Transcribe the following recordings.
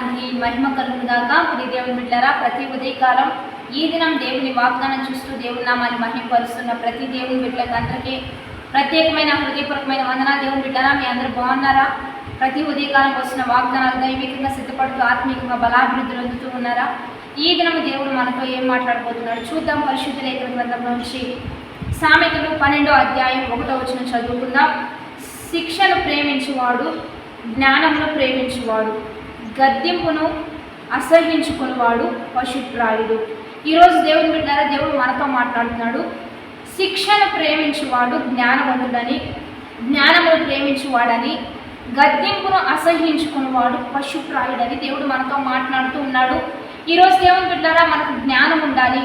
నామానికి మహిమ కలుగును గాక. ప్రియ దేవుని బిడ్డలారా, ప్రతి ఉదయకాలం ఈ దినం దేవుని వాగ్దానం చూస్తూ దేవుని నామాన్ని మహిమపరుస్తున్న ప్రతి దేవుని బిడ్డలకు అందరికీ ప్రత్యేకమైన హృదయపూర్వకమైన వందనాలు. దేవుని బిడ్డలారా, మీ అందరూ బాగున్నారా? ప్రతి ఉదయకాలం వస్తున్న వాగ్దానాలు దైవికంగా సిద్ధపడుతూ ఆత్మీయంగా బలాభివృద్ధులు అందుతూ ఉన్నారా? ఈ దినం దేవుడు మనతో ఏం మాట్లాడబోతున్నాడు చూద్దాం. పరిశుద్ధ లేఖన గ్రంథంలో నుంచి సామెతలు 12వ అధ్యాయం 1వ వచనం చదువుకుందాం. శిక్షను ప్రేమించువాడు జ్ఞానమును ప్రేమించువాడు, గద్దింపును అసహ్యించుకునేవాడు పశుప్రాయుడు. ఈరోజు దేవుని బిడ్డారా, దేవుడు మనతో మాట్లాడుతున్నాడు. శిక్షను ప్రేమించువాడు జ్ఞానవంతుడని, జ్ఞానమును ప్రేమించువాడని, గద్దింపును అసహ్యించుకునేవాడు పశుప్రాయుడని దేవుడు మనతో మాట్లాడుతూ ఉన్నాడు. ఈరోజు దేవుని బిడ్డారా, మనకు జ్ఞానం ఉండాలి,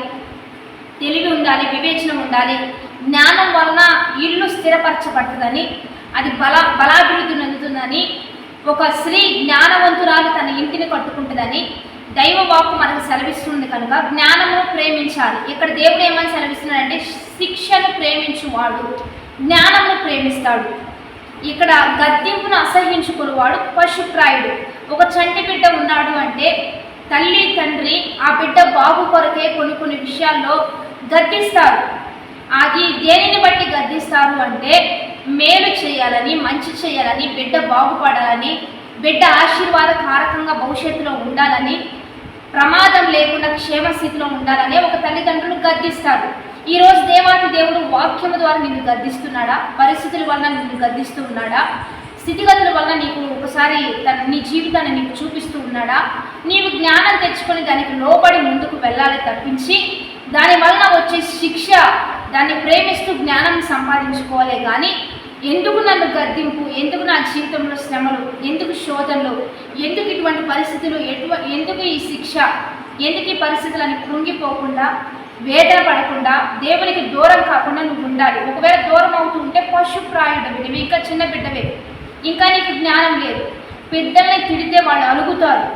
తెలివి ఉండాలి, వివేచన ఉండాలి. జ్ఞానం వలన ఇల్లు స్థిరపరచబడుతుందని, అది బలాభివృద్ధి చెందుతుందని, ఒక స్త్రీ జ్ఞానవంతురాలు తన ఇంటిని కట్టుకుంటుందని దైవ వాక్కు మనకు సెలవిస్తుంది. కనుక జ్ఞానము ప్రేమించాలి. ఇక్కడ దేవుడు ఏమని సెలవిస్తున్నాడంటే, శిక్షను ప్రేమించువాడు జ్ఞానమును ప్రేమిస్తాడు. ఇక్కడ గద్దింపును అసహ్యించుకునేవాడు పశుప్రాయుడు. ఒక చంటి బిడ్డ ఉన్నాడు అంటే తల్లి తండ్రి ఆ బిడ్డ బాగు కొరకే కొన్ని విషయాల్లో గద్దిస్తారు. అది దేనిని బట్టి గద్దిస్తారు అంటే, మేలు చేయాలని, మంచి చేయాలని, బిడ్డ బాగుపడాలని, బిడ్డ ఆశీర్వాదకారకంగా భవిష్యత్తులో ఉండాలని, ప్రమాదం లేకుండా క్షేమస్థితిలో ఉండాలని ఒక తల్లిదండ్రులు గద్దిస్తారు. ఈరోజు దేవాతి దేవుడు వాక్యము ద్వారా నిన్ను గద్దిస్తున్నాడా? పరిస్థితుల వలన నిన్ను గద్దిస్తూ ఉన్నాడా? స్థితిగతుల వలన నీకు ఒకసారి నీ జీవితాన్ని నీకు చూపిస్తూ ఉన్నాడా? నీవు జ్ఞానం తెచ్చుకొని దానికి లోబడి ముందుకు వెళ్ళాలి తప్పించి దాని వలన వచ్చే శిక్ష, దాన్ని ప్రేమిస్తూ జ్ఞానం సంపాదించుకోవాలి. కానీ ఎందుకు నన్ను గద్దింపు, ఎందుకు నా జీవితంలో శ్రమలు, ఎందుకు శోధనలు, ఎందుకు ఇటువంటి పరిస్థితులు, ఎందుకు ఈ శిక్ష, ఎందుకు ఈ పరిస్థితులని కృంగిపోకుండా, వేదన పడకుండా, దేవునికి దూరం కాకుండా నువ్వు ఉండాలి. ఒకవేళ దూరం అవుతూ ఉంటే పశుప్రాయుడవి, నువ్వు ఇంకా చిన్న బిడ్డవే, ఇంకా నీకు జ్ఞానం లేదు. పెద్దల్ని తిడితే వాళ్ళు అలుగుతారు,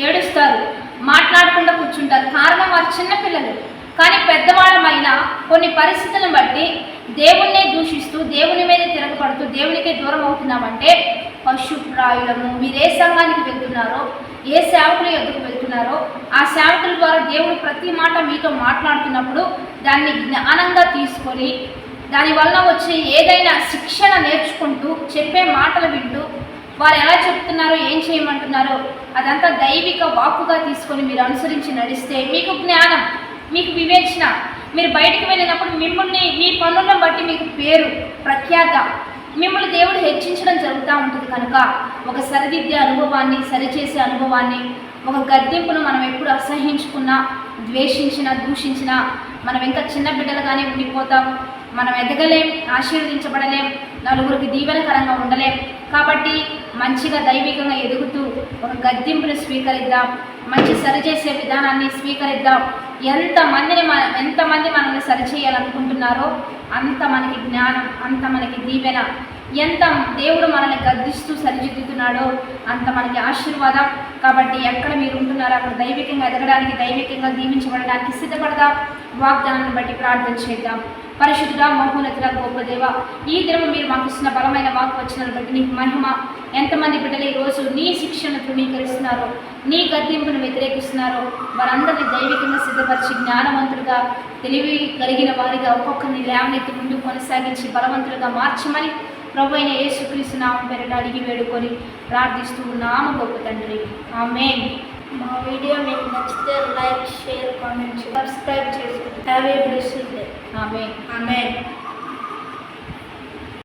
ఏడుస్తారు, మాట్లాడకుండా కూర్చుంటారు. కారణం వారు చిన్నపిల్లలు. కానీ పెద్దవాళ్ళమైనా కొన్ని పరిస్థితులను బట్టి దేవుణ్ణే దూషిస్తూ, దేవుని మీద తిరగబడుతూ, దేవునికే దూరం అవుతున్నామంటే పశుప్రాయులము. మీరు ఏ సంఘానికి వెళ్తున్నారో, ఏ సేవకుల ఎదుగు వెళ్తున్నారో, ఆ సేవకుల ద్వారా దేవుడు ప్రతి మాట మీతో మాట్లాడుతున్నప్పుడు దాన్ని జ్ఞానంగా తీసుకొని దానివల్ల వచ్చే ఏదైనా శిక్షణ నేర్చుకుంటూ, చెప్పే మాటలు వింటూ, వారు ఎలా చెప్తున్నారో, ఏం చేయమంటున్నారో అదంతా దైవిక వాక్కుగా తీసుకొని మీరు అనుసరించి నడిస్తే మీకు జ్ఞానం, మీకు వివేచన, మీరు బయటికి వెళ్ళినప్పుడు మిమ్మల్ని మీ పనులను బట్టి మీకు పేరు ప్రఖ్యాత, మిమ్మల్ని దేవుడు హెచ్చించడం జరుగుతూ ఉంటుంది. కనుక ఒక సరిదిద్దే అనుభవాన్ని, సరిచేసే అనుభవాన్ని, ఒక గద్దింపును మనం ఎప్పుడు అసహ్యించుకున్నా, ద్వేషించినా, దూషించినా మనం ఇంకా చిన్న బిడ్డలుగానే ఉండిపోతాం. మనం ఎదగలేం, ఆశీర్వదించబడలేం, నలుగురికి దీవెనకరంగా ఉండలేం. కాబట్టి మంచిగా దైవికంగా ఎదుగుతూ ఒక గద్దింపుని స్వీకరిద్దాం, మంచి సరిచేసే విధానాన్ని స్వీకరిద్దాం. ఎంతమంది మనల్ని సరిచేయాలనుకుంటున్నారో అంత మనకి జ్ఞానం, అంత మనకి దీవెన. ఎంత దేవుడు మనల్ని గద్దిస్తూ సరిదిద్దుతున్నాడో అంత మనకి ఆశీర్వాదం. కాబట్టి ఎక్కడ మీరు ఉంటున్నారో అక్కడ దైవికంగా ఎదగడానికి, దైవికంగా దీవించబడడానికి సిద్ధపడదాం. వాగ్దానాన్ని బట్టి ప్రార్థన చేద్దాం. పరిశుద్ధుడా, మహోన్నతుడా, గొప్ప దేవ, ఈ దినం మీరు మాకు ఇస్తున్న బలమైన వాక్ వచ్చిన బట్టి నీకు మహిమ. ఎంతమంది బిడ్డలు ఈరోజు నీ శిక్షను తృణీకరిస్తున్నారో, నీ గద్దింపును వ్యతిరేకిస్తున్నారో వారందరినీ దైవికంగా సిద్ధపరిచి జ్ఞానవంతులుగా, తెలివి కలిగిన వారిగా ఒక్కొక్కరిని లేవనెత్తి ముందు కొనసాగించి బలవంతులుగా మార్చమని ప్రభువైన యేసుక్రీస్తు నామం పేరిట అడిగి వేడుకొని ప్రార్థిస్తూ ఉన్నాము గొప్ప తండ్రి. ఆమేన్. మా వీడియో మీకు నచ్చితే లైక్, షేర్, కామెంట్, సబ్స్క్రైబ్ చేసుకోండి. Have a blessed day. Amen. Amen.